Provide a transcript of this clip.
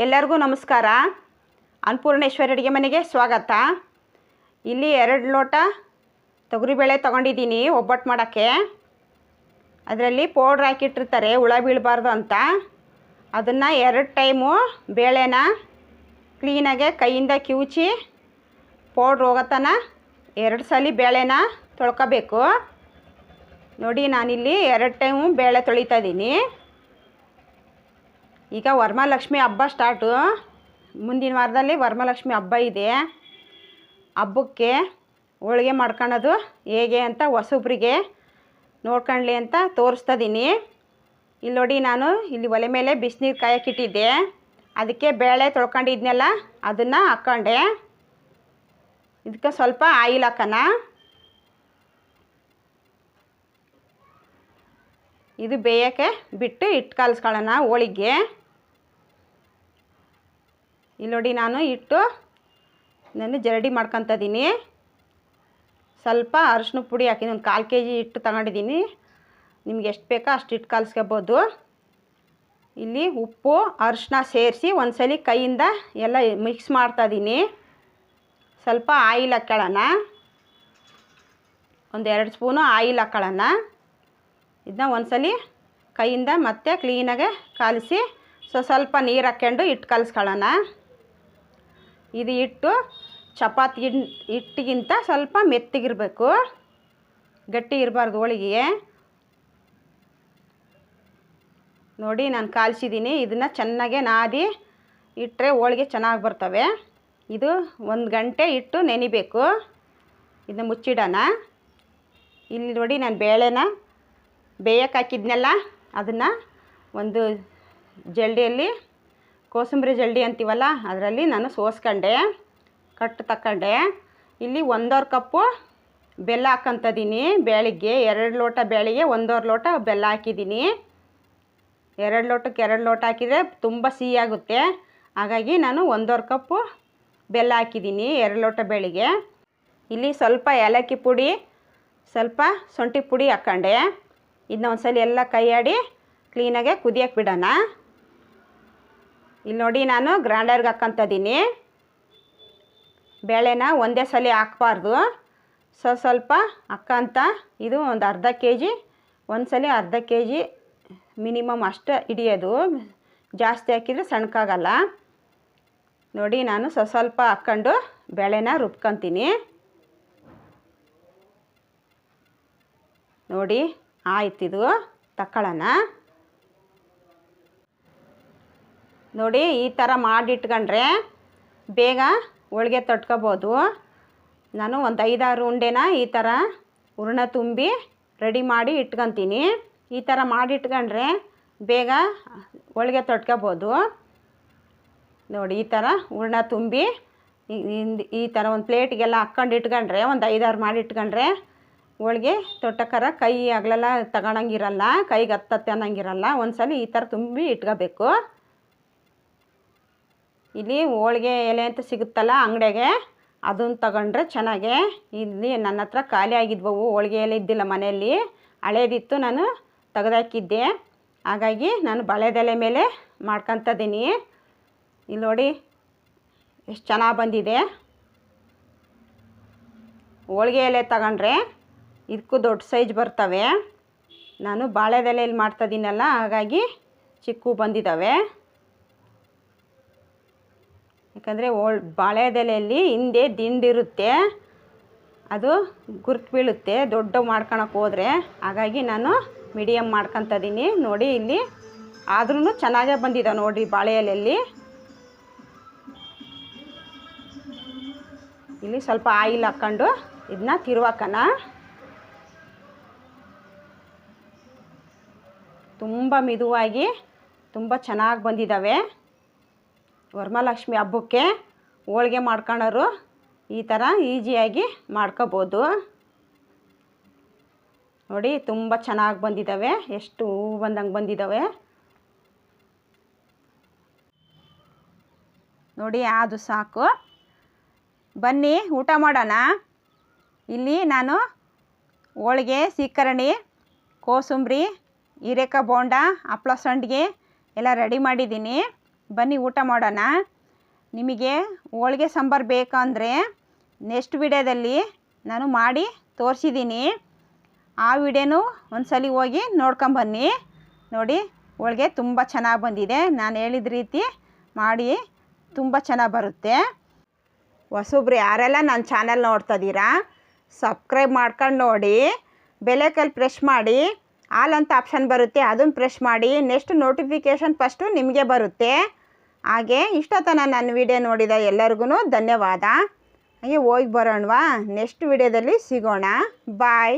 ಎಲ್ಲರಿಗೂ ನಮಸ್ಕಾರ. ಅನ್ನಪೂರ್ಣೇಶ್ವರಿ ಅಡುಗೆ ಮನೆಗೆ ಸ್ವಾಗತ. ಇಲ್ಲಿ 2 ಲೋಟ ತೊಗರಿಬೇಳೆ ತೊಗೊಂಡಿದ್ದೀನಿ ಒಬ್ಬಟ್ಟು ಮಾಡೋಕ್ಕೆ. ಅದರಲ್ಲಿ ಪೌಡ್ರ್ ಹಾಕಿಟ್ಟಿರ್ತಾರೆ ಹುಳ ಬೀಳಬಾರ್ದು ಅಂತ. ಅದನ್ನು 2 ಟೈಮು ಬೇಳೆನ ಕ್ಲೀನಾಗೆ ಕೈಯಿಂದ ಕಿವುಚಿ ಪೌಡ್ರ್ ಹೋಗೋತನ 2 ಸಲ ಬೇಳೆನ ತೊಳ್ಕೊಬೇಕು. ನೋಡಿ, ನಾನಿಲ್ಲಿ 2 ಟೈಮು ಬೇಳೆ ತೊಳಿತಾ ಇದ್ದೀನಿ. ಈಗ ವರಮಹಾಲಕ್ಷ್ಮಿ ಹಬ್ಬ ಸ್ಟಾರ್ಟು. ಮುಂದಿನ ವಾರದಲ್ಲಿ ವರಮಹಾಲಕ್ಷ್ಮಿ ಹಬ್ಬ ಇದೆ. ಹಬ್ಬಕ್ಕೆ ಹೋಳಿಗೆ ಮಾಡ್ಕೊಳ್ಳೋದು ಹೇಗೆ ಅಂತ ಹೊಸೊಬ್ರಿಗೆ ನೋಡ್ಕೊಳ್ಳಿ ಅಂತ ತೋರಿಸ್ತಾ ಇದ್ದೀನಿ. ಇಲ್ಲಿ ನೋಡಿ, ನಾನು ಇಲ್ಲಿ ಒಲೆ ಮೇಲೆ ಬಿಸಿನೀರು ಕಾಯಕ್ಕಿಟ್ಟಿದ್ದೆ. ಅದಕ್ಕೆ ಬೇಳೆ ತೊಳ್ಕೊಂಡಿದ್ನೆಲ್ಲ ಅದನ್ನು ಹಾಕ್ಕೊಂಡೆ. ಇದಕ್ಕೆ ಸ್ವಲ್ಪ ಆಯಿಲ್ ಹಾಕೋಣ. ಇದು ಬೇಯೋಕ್ಕೆ ಬಿಟ್ಟು ಹಿಟ್ಟು ಕಲಿಸ್ಕೊಳ್ಳೋಣ ಹೋಳಿಗೆ. ಇಲ್ಲಿ ನೋಡಿ, ನಾನು ಜರಡಿ ಮಾಡ್ಕೊತ ಇದ್ದೀನಿ. ಸ್ವಲ್ಪ ಅರಿಶಿನ ಪುಡಿ ಹಾಕಿದ್ದೀನಿ. ಒಂದು 1/4 kg ಹಿಟ್ಟು ತಗೊಂಡಿದ್ದೀನಿ. ನಿಮ್ಗೆ ಎಷ್ಟು ಬೇಕೋ ಅಷ್ಟು ಹಿಟ್ಟು ಕಲಿಸ್ಕೋಬೋದು. ಇಲ್ಲಿ ಉಪ್ಪು ಅರಿಶಿನ ಸೇರಿಸಿ ಒಂದ್ಸಲಿ ಕೈಯಿಂದ ಎಲ್ಲ ಮಿಕ್ಸ್ ಮಾಡ್ತಾಯಿದ್ದೀನಿ. ಸ್ವಲ್ಪ ಆಯಿಲ್ ಹಾಕ್ಕೊಳ್ಳೋಣ. ಒಂದು 2 ಸ್ಪೂನು ಆಯಿಲ್ ಹಾಕ್ಕೊಳ್ಳೋಣ. ಇದನ್ನ ಒಂದ್ಸಲಿ ಕೈಯಿಂದ ಮತ್ತೆ ಕ್ಲೀನಾಗೆ ಕಲಸಿ ಸ್ವಲ್ಪ ನೀರು ಹಾಕ್ಕೊಂಡು ಹಿಟ್ಟು ಕಲಿಸ್ಕೊಳ್ಳೋಣ. ಇದು ಹಿಟ್ಟು ಚಪಾತಿ ಹಿಟ್ಟಿಗಿಂತ ಸ್ವಲ್ಪ ಮೆತ್ತಗಿರಬೇಕು, ಗಟ್ಟಿ ಇರಬಾರ್ದು ಹೋಳಿಗೆ. ನೋಡಿ, ನಾನು ಕಲಿಸಿದ್ದೀನಿ. ಇದನ್ನು ಚೆನ್ನಾಗೆ ನಾದಿ ಇಟ್ಟರೆ ಹೋಳಿಗೆ ಚೆನ್ನಾಗಿ ಬರ್ತವೆ. ಇದು 1 ಗಂಟೆ ಹಿಟ್ಟು ನೆನಿಬೇಕು. ಇದನ್ನ ಮುಚ್ಚಿಡೋಣ. ಇಲ್ಲಿ ನೋಡಿ, ನಾನು ಬೇಳೆನ ಬೇಯಕ್ಕೆ ಹಾಕಿದ್ನೆಲ್ಲ ಅದನ್ನು ಒಂದು ಜಲ್ಡಿಯಲ್ಲಿ, ಕೋಸಂಬರಿ ಜಲ್ಡಿ ಅಂತೀವಲ್ಲ ಅದರಲ್ಲಿ ನಾನು ಸೋಸ್ಕೊಂಡೆ, ಕಟ್ಟು ತಗೊಂಡೆ. ಇಲ್ಲಿ 1.5 ಕಪ್ಪು ಬೆಲ್ಲ ಹಾಕ್ಕೊಂತಿದ್ದೀನಿ. ಬೇಳೆಗೆ 2 ಲೋಟ ಬೇಳೆಗೆ 1.5 ಲೋಟ ಬೆಲ್ಲ ಹಾಕಿದ್ದೀನಿ. 2 ಲೋಟಕ್ಕೆ 2 ಲೋಟ ಹಾಕಿದರೆ ತುಂಬ ಸಿಹಿ ಆಗುತ್ತೆ. ಹಾಗಾಗಿ ನಾನು 1.5 ಕಪ್ಪು ಬೆಲ್ಲ ಹಾಕಿದ್ದೀನಿ 2 ಲೋಟ ಬೇಳೆಗೆ. ಇಲ್ಲಿ ಸ್ವಲ್ಪ ಏಲಕ್ಕಿ ಪುಡಿ, ಸ್ವಲ್ಪ ಶುಂಠಿ ಪುಡಿ ಹಾಕ್ಕೊಂಡೆ. ಇದನ್ನ ಒಂದ್ಸಲ ಎಲ್ಲ ಕೈಯಾಡಿ ಕ್ಲೀನಾಗೆ ಕುದಿಯಕ್ಕೆ ಬಿಡೋಣ. ಇಲ್ಲಿ ನೋಡಿ, ನಾನು ಗ್ರೈಂಡರ್ಗೆ ಹಾಕ್ಕೊಂತ ಇದ್ದೀನಿ. ಬೇಳೆನ ಒಂದೇ ಸಲ ಹಾಕ್ಬಾರ್ದು, ಸ್ವಲ್ಪ ಹಾಕ್ಕೊಂತ. ಇದು ಒಂದು ಅರ್ಧ kg, ಒಂದ್ಸಲ ಅರ್ಧ kg ಮಿನಿಮಮ್ ಅಷ್ಟು ಹಿಡಿಯೋದು. ಜಾಸ್ತಿ ಹಾಕಿದರೆ ಸಣ್ಣಕ್ಕಾಗಲ್ಲ. ನೋಡಿ, ನಾನು ಸ್ವಲ್ಪ ಹಾಕ್ಕೊಂಡು ಬೇಳೆನ ರುಬ್ಕೊತೀನಿ. ನೋಡಿ, ಆಯ್ತಿದು ತಗೊಳ್ಳೋಣ. ನೋಡಿ, ಈ ಥರ ಮಾಡಿಟ್ಕೊಂಡ್ರೆ ಬೇಗ ಹೋಳಿಗೆ ತಟ್ಕೋಬೋದು. ನಾನು ಒಂದು 5-6 ಉಂಡೆನ ಈ ಥರ ಹೂರಣ ತುಂಬಿ ರೆಡಿ ಮಾಡಿ ಇಟ್ಕೊತೀನಿ. ಈ ಥರ ಮಾಡಿಟ್ಕೊಂಡ್ರೆ ಬೇಗ ಹೋಳಿಗೆ ತಟ್ಕೋಬೋದು. ನೋಡಿ, ಈ ಥರ ಹೂರಣ ತುಂಬಿ ಈ ಥರ ಒಂದು ಪ್ಲೇಟಿಗೆಲ್ಲ ಹಾಕ್ಕೊಂಡು ಇಟ್ಕೊಂಡ್ರೆ, ಒಂದು 5-6 ಮಾಡಿ ಇಟ್ಕೊಂಡ್ರೆ ಹೋಳಿಗೆ ತೊಟ್ಟಕ್ಕರ ಕೈ ಅಗಲೆಲ್ಲ ತಗೊಳಂಗಿರಲ್ಲ, ಕೈಗೆ ಹತ್ತತ್ತೆ ಅನ್ನಂಗಿರಲ್ಲ. ಒಂದ್ಸಲ ಈ ಥರ ತುಂಬಿ ಇಟ್ಕೋಬೇಕು. ಇಲ್ಲಿ ಹೋಳಿಗೆ ಎಲೆ ಅಂತ ಸಿಗುತ್ತಲ್ಲ ಅಂಗಡಿಗೆ, ಅದನ್ನು ತಗೊಂಡ್ರೆ ಚೆನ್ನಾಗೆ. ಇಲ್ಲಿ ನನ್ನ ಹತ್ರ ಖಾಲಿ ಆಗಿದ್ವವು, ಹೋಳಿಗೆ ಎಲೆ ಇದ್ದಿಲ್ಲ ಮನೆಯಲ್ಲಿ, ಹಳೇದಿತ್ತು, ನಾನು ತೆಗೆದಾಕಿದ್ದೆ. ಹಾಗಾಗಿ ನಾನು ಬಾಳೆದೆಲೆ ಮೇಲೆ ಮಾಡ್ಕೊತಿದ್ದೀನಿ. ಇಲ್ಲಿ ನೋಡಿ ಎಷ್ಟು ಚೆನ್ನಾಗಿ ಬಂದಿದೆ. ಹೋಳಿಗೆ ಎಲೆ ತಗೊಂಡ್ರೆ ಇದಕ್ಕೂ ದೊಡ್ಡ ಸೈಜ್ ಬರ್ತವೆ. ನಾನು ಬಾಳೆದೆಲೆಯಲ್ಲಿ ಮಾಡ್ತಾಯಿದ್ದೀನಲ್ಲ, ಹಾಗಾಗಿ ಚಿಕ್ಕ ಬಂದಿದ್ದಾವೆ. ಯಾಕಂದರೆ ಬಾಳೆದೆಲೆಯಲ್ಲಿ ಹಿಂದೆ ದಿಂಡಿರುತ್ತೆ, ಅದು ಗುರುತು ಬೀಳುತ್ತೆ ದೊಡ್ಡ ಮಾಡ್ಕೊಳಕ್ಕೆ ಹೋದರೆ. ಹಾಗಾಗಿ ನಾನು ಮೀಡಿಯಮ್ ಮಾಡ್ಕೊತಿದ್ದೀನಿ. ನೋಡಿ, ಇಲ್ಲಿ ಆದ್ರೂ ಚೆನ್ನಾಗೇ ಬಂದಿದ್ದಾವೆ ನೋಡಿ ಬಾಳೆ ಎಲೆಯಲ್ಲಿ. ಇಲ್ಲಿ ಸ್ವಲ್ಪ ಆಯಿಲ್ ಹಾಕ್ಕೊಂಡು ಇದನ್ನ ತಿರುವಾಕೋಣ. ತುಂಬ ಮಿದುವಾಗಿ ತುಂಬ ಚೆನ್ನಾಗಿ ಬಂದಿದ್ದಾವೆ. ವರಮಹಾಲಕ್ಷ್ಮಿ ಹಬ್ಬಕ್ಕೆ ಹೋಳಿಗೆ ಮಾಡ್ಕೊಳ್ಳೋರು ಈ ಥರ ಈಸಿಯಾಗಿ ಮಾಡ್ಕೋಬೋದು. ನೋಡಿ, ತುಂಬ ಚೆನ್ನಾಗಿ ಬಂದಿದ್ದಾವೆ, ಎಷ್ಟು ಹೂವು ಬಂದಂಗೆ ಬಂದಿದ್ದಾವೆ ನೋಡಿ. ಅದು ಸಾಕು, ಬನ್ನಿ ಊಟ ಮಾಡೋಣ. ಇಲ್ಲಿ ನಾನು ಹೋಳಿಗೆ, ಸೀಕರಣಿ, ಕೋಸಂಬರಿ, ಹೀರೆಕಾಯಿ ಬೋಂಡ, ಹಪ್ಪಳ ಸಂಡಿಗೆ ಎಲ್ಲ ರೆಡಿ ಮಾಡಿದ್ದೀನಿ. ಬನ್ನಿ ಊಟ ಮಾಡೋಣ. ನಿಮಗೆ ಹೋಳಿಗೆ ಸಾಂಬಾರು ಬೇಕಂದರೆ ನೆಕ್ಸ್ಟ್ ವಿಡಿಯೋದಲ್ಲಿ ನಾನು ಮಾಡಿ ತೋರಿಸಿದ್ದೀನಿ. ಆ ವಿಡಿಯೋನು ಒಂದ್ಸಲಿ ಹೋಗಿ ನೋಡ್ಕೊಂಬನ್ನಿ. ನೋಡಿ ಹೋಳಿಗೆ ತುಂಬ ಚೆನ್ನಾಗಿ ಬಂದಿದೆ. ನಾನು ಹೇಳಿದ ರೀತಿ ಮಾಡಿ ತುಂಬ ಚೆನ್ನಾಗಿ ಬರುತ್ತೆ. ಹೊಸಬ್ರು ಯಾರೆಲ್ಲ ನನ್ನ ಚಾನಲ್ ನೋಡ್ತಾಯಿದ್ದೀರಾ ಸಬ್ಸ್ಕ್ರೈಬ್ ಮಾಡ್ಕೊಂಡು ನೋಡಿ, ಬೆಲ್ಲೈಕನ್ ಪ್ರೆಸ್ ಮಾಡಿ, ಆಲ್ ಅಂತ ಆಪ್ಷನ್ ಬರುತ್ತೆ ಅದನ್ನು ಪ್ರೆಸ್ ಮಾಡಿ. ನೆಕ್ಸ್ಟ್ ನೋಟಿಫಿಕೇಷನ್ ಫಸ್ಟು ನಿಮಗೆ ಬರುತ್ತೆ. ಹಾಗೆ ಇಷ್ಟೊತ್ತನ ನನ್ನ ವಿಡಿಯೋ ನೋಡಿದ ಎಲ್ಲರಿಗೂ ಧನ್ಯವಾದ. ಹಾಗೆ ಹೋಗಿ ಬರೋಣವಾ, ನೆಕ್ಸ್ಟ್ ವಿಡಿಯೋದಲ್ಲಿ ಸಿಗೋಣ. ಬಾಯ್.